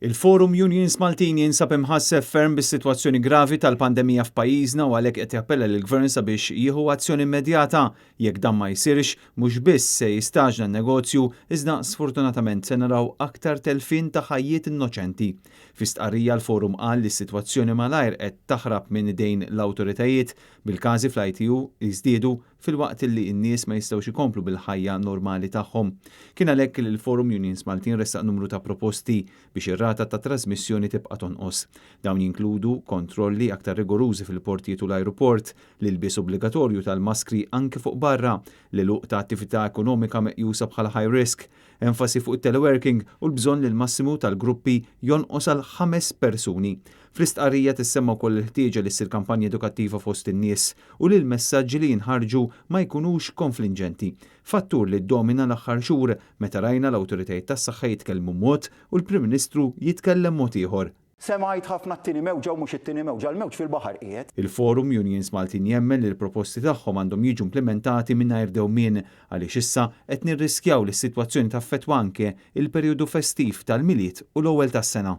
Il-Forum Unions Maltin jinsab imħasseb ferm bis-sitwazzjoni gravi tal-pandemija f'pajjiżna u għalhekk qed jappella lill-Gvern sabiex jieħu azzjoni immedjata jekk dan ma jsirx mhux biss se jistaġna n-negozju iżda sfortunatament se naraw aktar telfin ta' ħajjiet innoċenti. Fi stqarrija l-Forum qal li s-sitwazzjoni malajr qed taħrab minn idejn l-awtoritajiet bil-każi fl-ITU jiżdiedu fil-waqt li n-nies ma jistgħux ikomplu bil-ħajja normali tagħhom. Kien għalhekk li l-Forum Unions Maltin ressaq numru ta' proposti biex ir-rata ta' trasmissjoni tibqa' tonqos. Dawn jinkludu kontrolli aktar rigorużi fil-portijiet u l-ajruport, l-ilbies obbligatorju tal-maskri anke fuq barra, l-għluq ta' attività ekonomika meqjusa bħala high risk, enfasi fuq it-teleworking u l-bżonn li l-massimu tal-gruppi jonqos għal 5 persuni. Fl-istqarrija tissemma wkoll il-ħtieġa li ssir kampanja edukattiva fost in-nies u li l-messaġġi li jinħarġu ma jkunux konfliġenti. Fattur li ddomina l-aħħar xhur meta rajna l-awtoritajiet tas-saħħa jitkellmu mod u l-Prim Ministru jitkellem mod ieħor. Semajt ħafna t-tieni mewġa u mhux it-tieni mewġa, l-mewġ fil-baħar qiegħed. Il-Forum Unions Maltin jemmen li l-proposti tagħhom għandhom jiġu implementati mingħajr dewmien għaliex issa qed nirriskjaw li s-sitwazzjoni taffettwa anke il-perjodu festiv tal-miliet u l-ewwel tas-sena.